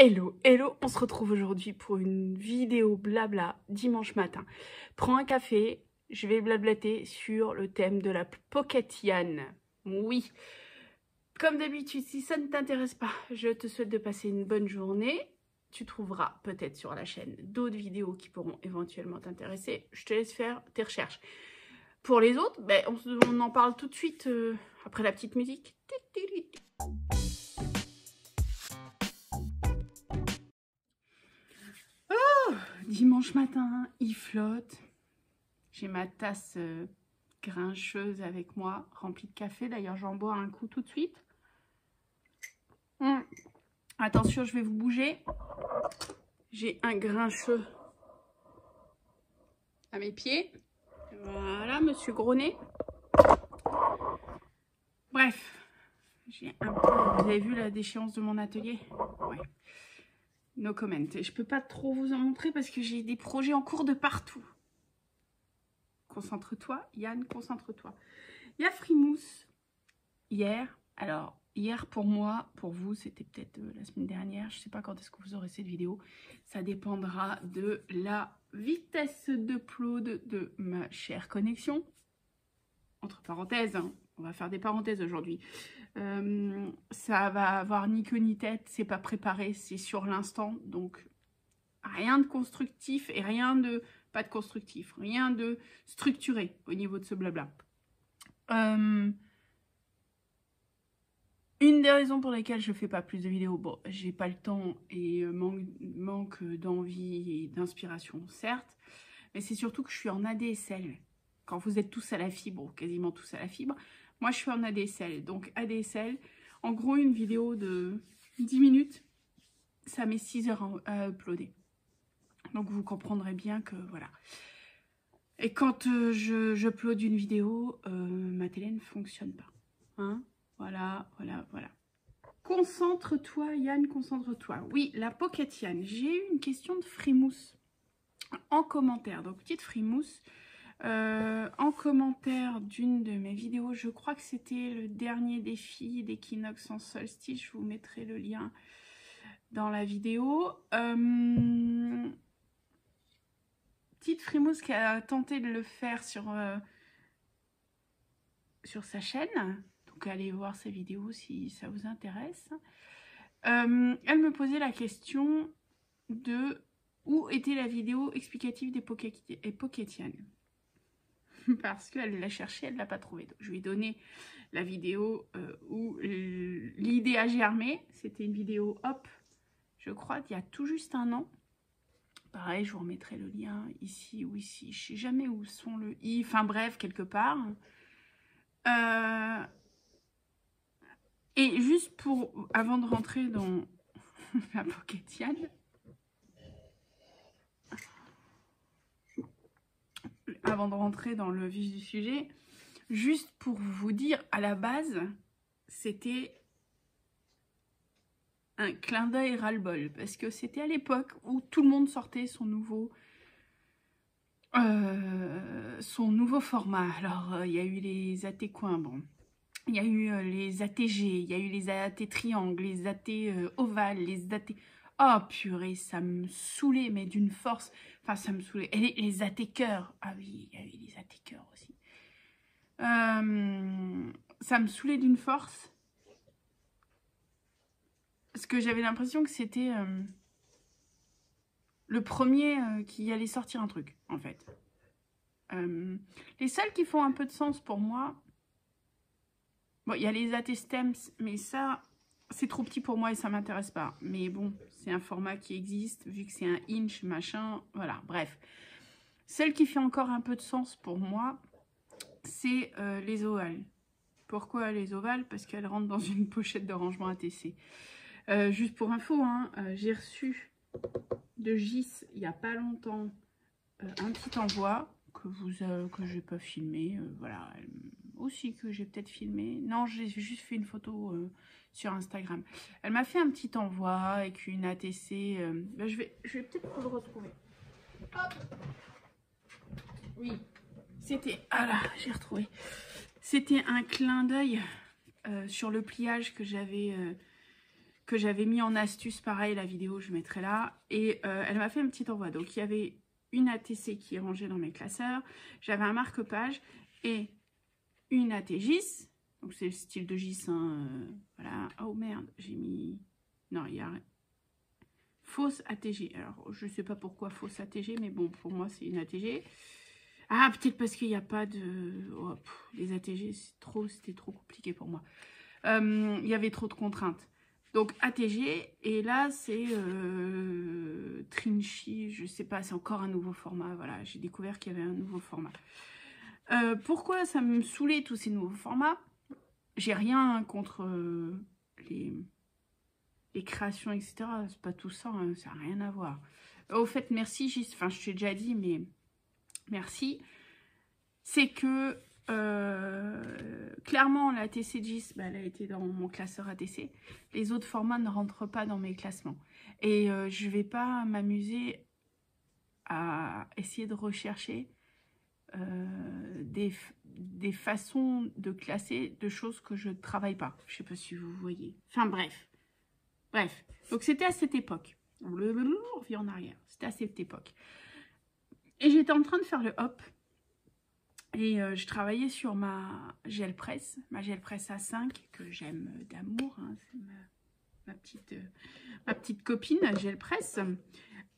Hello, hello, on se retrouve aujourd'hui pour une vidéo blabla dimanche matin. Prends un café, je vais blablater sur le thème de la Pocket Yann. Oui, comme d'habitude, si ça ne t'intéresse pas, je te souhaite de passer une bonne journée. Tu trouveras peut-être sur la chaîne d'autres vidéos qui pourront éventuellement t'intéresser. Je te laisse faire tes recherches. Pour les autres, ben, on en parle tout de suite après la petite musique. Dimanche matin, il flotte. J'ai ma tasse grincheuse avec moi, remplie de café. D'ailleurs, j'en bois un coup tout de suite. Attention, je vais vous bouger. J'ai un grincheux à mes pieds. Voilà, monsieur Gronet. Bref, j'ai un peu... Vous avez vu la déchéance de mon atelier? Ouais. No comment. Je peux pas trop vous en montrer parce que j'ai des projets en cours de partout. Concentre-toi, Yann, concentre-toi. Il y a Frimousse hier. Alors, hier pour moi, pour vous, c'était peut-être la semaine dernière. Je ne sais pas quand est-ce que vous aurez cette vidéo. Ça dépendra de la vitesse d'upload de ma chère connexion. Entre parenthèses, hein, on va faire des parenthèses aujourd'hui. Ça va avoir ni queue ni tête, c'est pas préparé, c'est sur l'instant. Donc, rien de constructif et rien de... Pas de constructif, rien de structuré au niveau de ce blabla. Une des raisons pour lesquelles je fais pas plus de vidéos, bon, j'ai pas le temps et manque d'envie et d'inspiration, certes, mais c'est surtout que je suis en ADSL. Quand vous êtes tous à la fibre, ou quasiment tous à la fibre, moi je suis en ADSL. Donc ADSL, en gros une vidéo de 10 minutes, ça met 6 heures à uploader. Donc vous comprendrez bien que voilà. Et quand j'upload une vidéo, ma télé ne fonctionne pas. Hein? Voilà. Concentre-toi, Yann, concentre-toi. Oui, la Pocket Yann. J'ai eu une question de Frimousse en commentaire. Donc, petite Frimousse, en commentaire d'une de mes vidéos, je crois que c'était le dernier défi d'Equinox en solstice. Je vous mettrai le lien dans la vidéo. Petite Frimousse qui a tenté de le faire sur sa chaîne. Donc, allez voir sa vidéo si ça vous intéresse. Elle me posait la question de où était la vidéo explicative des Pocket Yann. Parce qu'elle l'a cherchée, elle ne l'a pas trouvée. Donc, je lui ai donné la vidéo où l'idée a germé. C'était une vidéo, hop, je crois, d'il y a tout juste un an. Pareil, je vous remettrai le lien ici ou ici. Je ne sais jamais où sont le i. Enfin bref, quelque part. Et juste pour, avant de rentrer dans la Pocket Yann, avant de rentrer dans le vif du sujet, juste pour vous dire, à la base, c'était un clin d'œil ras-le-bol, parce que c'était à l'époque où tout le monde sortait son nouveau format. Alors, il y a eu les AT coins, bon. Il y a eu les ATG, il y a eu les AT triangles, les AT ovales, les AT... Oh purée, ça me saoulait, mais d'une force. Enfin, ça me saoulait. Et les AT cœurs. Ah oui, il y a eu les AT cœurs aussi. Ça me saoulait d'une force. Parce que j'avais l'impression que c'était le premier qui allait sortir un truc, en fait. Les seuls qui font un peu de sens pour moi... Bon, il y a les AT stems, mais ça... C'est trop petit pour moi et ça m'intéresse pas. Mais bon, c'est un format qui existe, vu que c'est un inch, machin, voilà, bref. Celle qui fait encore un peu de sens pour moi, c'est les ovales. Pourquoi les ovales? Parce qu'elles rentrent dans une pochette de rangement ATC. Juste pour info, hein, j'ai reçu de Gis, il n'y a pas longtemps, un petit envoi que je n'ai pas filmé, voilà, aussi que j'ai peut-être filmé. Non, j'ai juste fait une photo sur Instagram. Elle m'a fait un petit envoi avec une ATC. Ben je vais peut-être le retrouver. Hop. Oui, c'était... Ah là, j'ai retrouvé. C'était un clin d'œil sur le pliage que j'avais que j'avais mis en astuce, pareil, la vidéo, je mettrai là. Et elle m'a fait un petit envoi. Donc, il y avait une ATC qui est rangée dans mes classeurs. J'avais un marque-page et une ATGIS. Donc, c'est le style de GIS. Hein, voilà. Oh, merde, j'ai mis... Non, il y a... Fausse ATG. Alors, je ne sais pas pourquoi fausse ATG, mais bon, pour moi, c'est une ATG. Ah, peut-être parce qu'il n'y a pas de... Oh, les ATG, c'était trop compliqué pour moi. Il y avait trop de contraintes. Donc, ATG, et là, c'est Trinchy, je sais pas, c'est encore un nouveau format. Voilà, j'ai découvert qu'il y avait un nouveau format. Pourquoi ça me saoulait tous ces nouveaux formats? J'ai rien contre les créations, etc. C'est pas tout ça, hein, ça n'a rien à voir. Au fait, merci, enfin, je t'ai déjà dit, mais merci. C'est que clairement, la TCGIS, bah, elle a été dans mon classeur ATC. Les autres formats ne rentrent pas dans mes classements. Et je ne vais pas m'amuser à essayer de rechercher des façons de classer de choses que je ne travaille pas. Je ne sais pas si vous voyez. Enfin, bref. Bref. Donc, c'était à cette époque. On revient en arrière. C'était à cette époque. Et j'étais en train de faire le hop. Et je travaillais sur ma gel presse A5 que j'aime d'amour. Hein, c'est ma petite copine gel presse.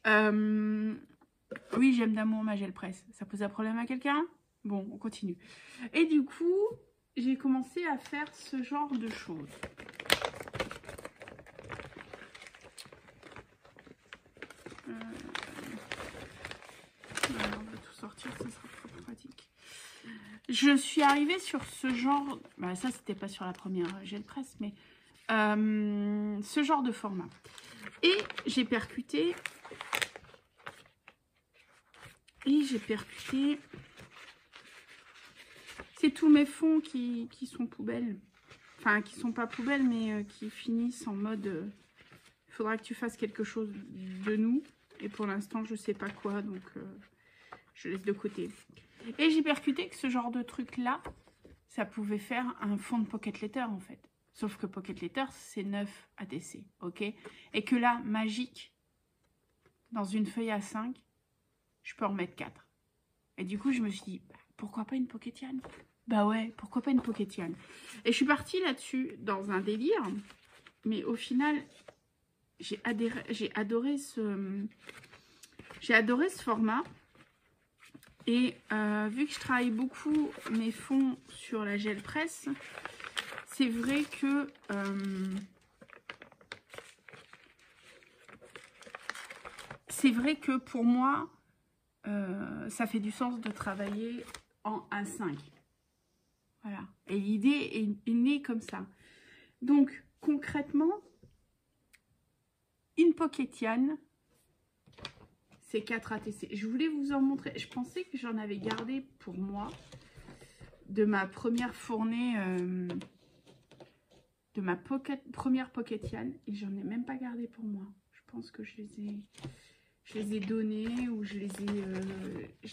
Oui, j'aime d'amour ma gel presse. Ça pose un problème à quelqu'un? Bon, on continue. Et du coup, j'ai commencé à faire ce genre de choses. Alors, on va tout sortir, ça sera trop pratique. Je suis arrivée sur ce genre... Bah, ça, c'était pas sur la première gel presse, mais ce genre de format. Et j'ai percuté... C'est tous mes fonds qui sont poubelles. Enfin, qui sont pas poubelles, mais qui finissent en mode... Il faudra que tu fasses quelque chose de nous. Et pour l'instant, je sais pas quoi, donc je laisse de côté. Et j'ai percuté que ce genre de truc-là, ça pouvait faire un fond de Pocket Letter, en fait. Sauf que Pocket Letter, c'est 9 ATC, ok? Et que là, magique, dans une feuille A5, je peux en mettre 4. Et du coup, je me suis dit, pourquoi pas une Pocketian? Bah ouais, pourquoi pas une Pocketian? Et je suis partie là-dessus dans un délire, mais au final, j'ai adoré ce format. Et vu que je travaille beaucoup mes fonds sur la gel presse, c'est vrai que pour moi, ça fait du sens de travailler en A5. Voilà. Et l'idée est née comme ça. Donc, concrètement, une Pocketian, c'est 4 ATC. Je voulais vous en montrer. Je pensais que j'en avais gardé pour moi de ma première fournée, de ma première Pocketian. Et j'en ai même pas gardé pour moi. Je pense que je les ai donnés ou je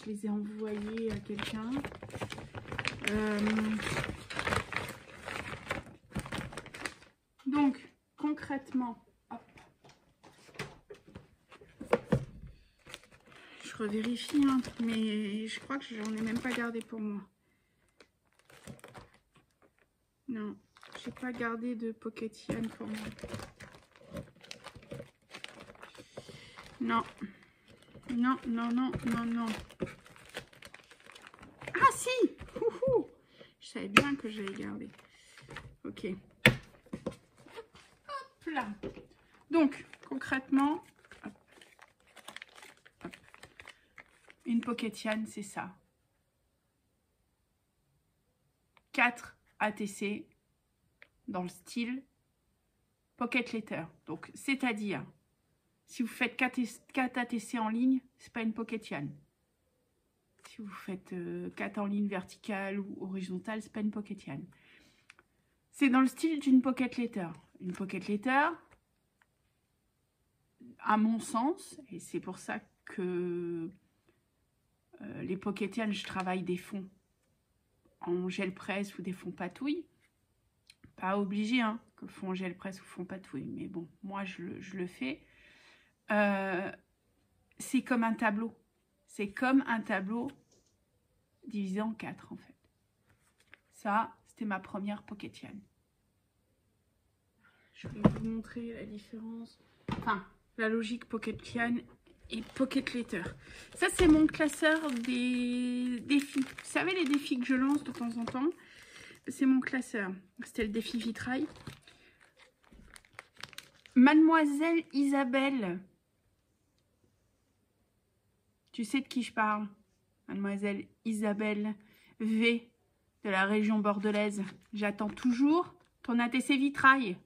les ai envoyés à quelqu'un. Donc, concrètement, hop. Je revérifie, hein, mais je crois que j'en ai même pas gardé pour moi. Non, j'ai pas gardé de Pocketian pour moi. Non. Non, non, non, non, non. Ah si! Ouhou! Je savais bien que j'allais garder. Ok. Hop là. Donc, concrètement, hop, hop. Une Pocketian, c'est ça. 4 ATC dans le style Pocket Letter. Donc, c'est-à-dire, si vous faites 4 ATC en ligne, c'est pas une Pocketian. Si vous faites 4 en ligne verticale ou horizontale, c'est pas une Pocketian. C'est dans le style d'une Pocket Letter. Une Pocket Letter, à mon sens, et c'est pour ça que les Pocketian, je travaille des fonds en gel presse ou des fonds patouille, Pas obligé, hein, que font gel presse ou font patouille, mais bon, moi je le fais. C'est comme un tableau. C'est comme un tableau divisé en 4 en fait. Ça, c'était ma première Pocket Yarn. Je vais vous montrer la différence. Enfin, la logique Pocket Yarn et Pocket Letter. Ça, c'est mon classeur des défis. Vous savez, les défis que je lance de temps en temps, c'est mon classeur. C'était le défi vitrail. Mademoiselle Isabelle. Tu sais de qui je parle? Mademoiselle Isabelle V de la région bordelaise. J'attends toujours ton ATC vitrail.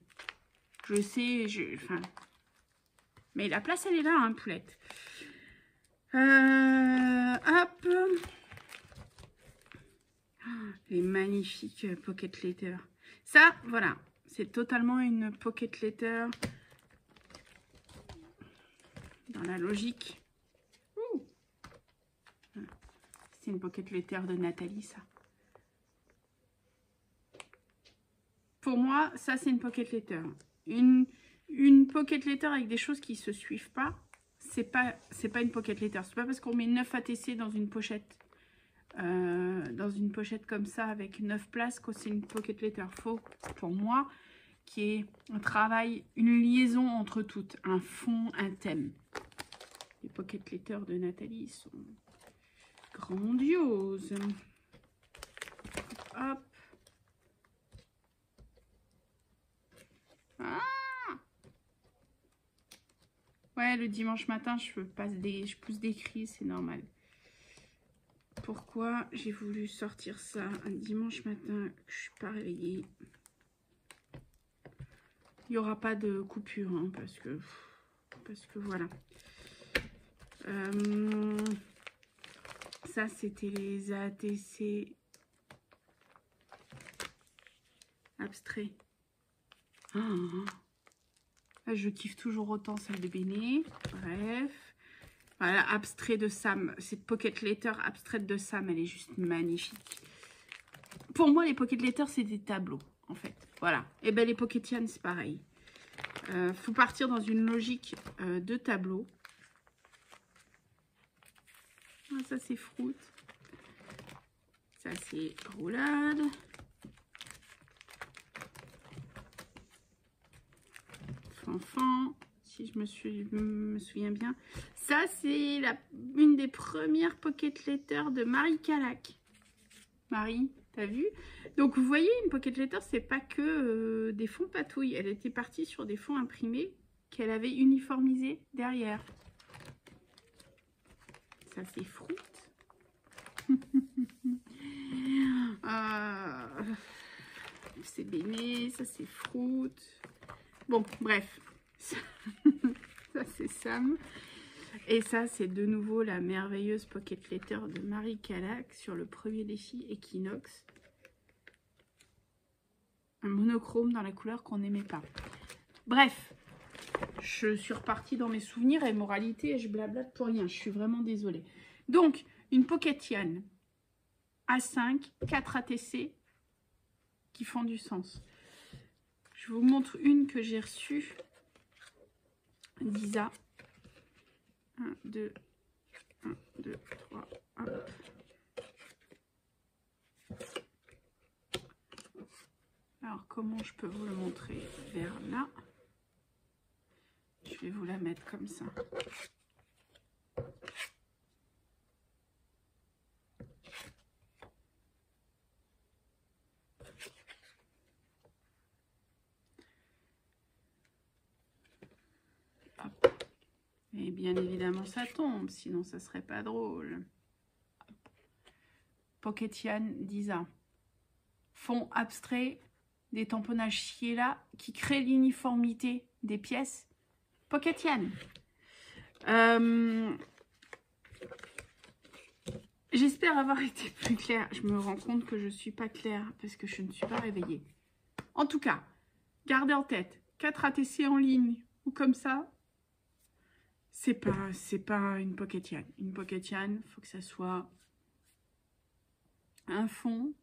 Je sais, enfin... Mais la place, elle est là, hein, poulette. Hop. Les magnifiques Pocket Letter. Ça, voilà. C'est totalement une Pocket Letter dans la logique. C'est une Pocket Letter de Nathalie, ça. Pour moi, ça, c'est une Pocket Letter. Une Pocket Letter avec des choses qui ne se suivent pas, c'est pas une Pocket Letter. C'est pas parce qu'on met 9 ATC dans une pochette comme ça avec 9 places que c'est une Pocket Letter. Faut, pour moi, qu'il y ait un travail, une liaison entre toutes, un fond, un thème. Les Pocket Letter de Nathalie sont grandioses. Hop. Ah, ouais, le dimanche matin, je pousse des cris, c'est normal. Pourquoi j'ai voulu sortir ça un dimanche matin que je suis pas réveillée? Il n'y aura pas de coupure, hein, parce que voilà. Ça, c'était les ATC abstraits. Je kiffe toujours autant celle de Béné. Bref. Voilà, abstrait de Sam. Cette Pocket Letter abstraite de Sam, elle est juste magnifique. Pour moi, les Pocket Letters, c'est des tableaux, en fait. Voilà. Et bien, les Pocket Yarn, c'est pareil. Faut partir dans une logique de tableau. Ah, ça, c'est Fruit. Ça, c'est Roulade. Fanfan, si je me souviens bien. Ça, c'est une des premières Pocket Letters de Marie Calac. Marie, t'as vu? Donc, vous voyez, une Pocket Letter, c'est pas que des fonds patouilles. Elle était partie sur des fonds imprimés qu'elle avait uniformisés derrière. Ça, c'est Fruit. C'est Béné, ça, c'est Fruit. Bon, bref. Ça, c'est Sam. Et ça, c'est de nouveau la merveilleuse Pocket Letter de Marie Calac sur le premier défi Equinox. Un monochrome dans la couleur qu'on n'aimait pas. Bref, je suis repartie dans mes souvenirs et moralité, je blablate pour rien. Je suis vraiment désolée. Donc, une Pocket Yarn A5, 4 ATC qui font du sens. Je vous montre une que j'ai reçue d'Isa. 1, 2, 3, hop. Alors, comment je peux vous le montrer vers là? Je vais vous la mettre comme ça. Hop. Et bien évidemment, ça tombe, sinon ça serait pas drôle. Hop. Pocket Yarn d'Isa. Fond abstrait, des tamponnages Ciela qui créent l'uniformité des pièces. Pocket Yarn. J'espère avoir été plus claire. Je me rends compte que je ne suis pas claire parce que je ne suis pas réveillée. En tout cas, gardez en tête, 4 ATC en ligne ou comme ça, c'est pas une Pocket Yarn. Une Pocket Yarn, il faut que ça soit un fond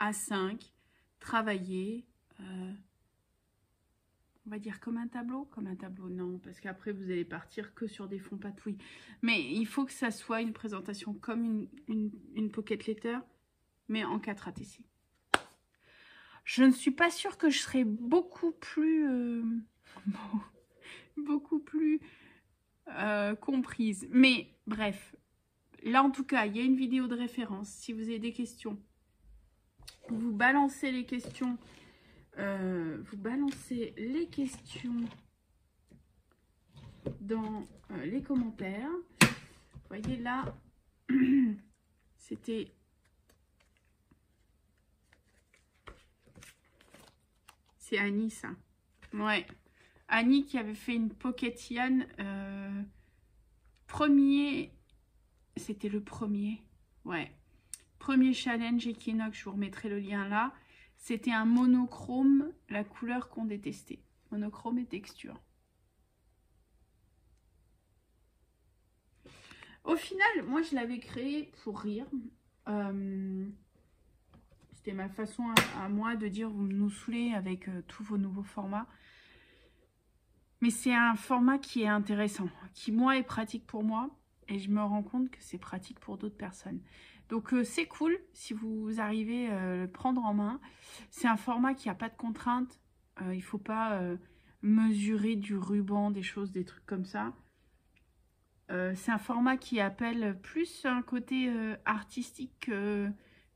A5, travailler, on va dire comme un tableau non, parce qu'après vous allez partir que sur des fonds patouilles. Mais il faut que ça soit une présentation comme une pocket letter, mais en 4 ATC. Je ne suis pas sûre que je serai beaucoup plus comprise. Mais bref, là en tout cas, il y a une vidéo de référence. Si vous avez des questions, vous balancez les questions. Dans les commentaires. Vous voyez là, c'était... C'est Annie, ça. Ouais. Annie qui avait fait une Pocket Yarn. Premier... C'était le premier. Ouais. Premier challenge Equinox. Je vous remettrai le lien là. C'était un monochrome, la couleur qu'on détestait. Monochrome et texture. Au final, moi, je l'avais créé pour rire. C'était ma façon à moi de dire, vous nous saoulez avec tous vos nouveaux formats. Mais c'est un format qui est intéressant, qui, moi, est pratique pour moi. Et je me rends compte que c'est pratique pour d'autres personnes. Donc, c'est cool si vous arrivez à le prendre en main. C'est un format qui n'a pas de contraintes. Il ne faut pas mesurer du ruban, des choses, des trucs comme ça. C'est un format qui appelle plus un côté artistique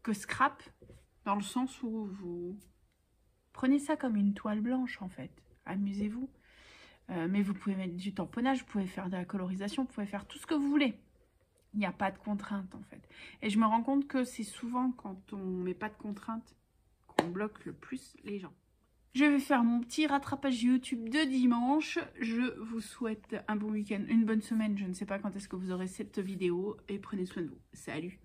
que scrap, dans le sens où vous prenez ça comme une toile blanche, en fait. Amusez-vous. Mais vous pouvez mettre du tamponnage, vous pouvez faire de la colorisation, vous pouvez faire tout ce que vous voulez. Il n'y a pas de contraintes, en fait. Et je me rends compte que c'est souvent quand on ne met pas de contraintes qu'on bloque le plus les gens. Je vais faire mon petit rattrapage YouTube de dimanche. Je vous souhaite un bon week-end, une bonne semaine. Je ne sais pas quand est-ce que vous aurez cette vidéo. Et prenez soin de vous. Salut!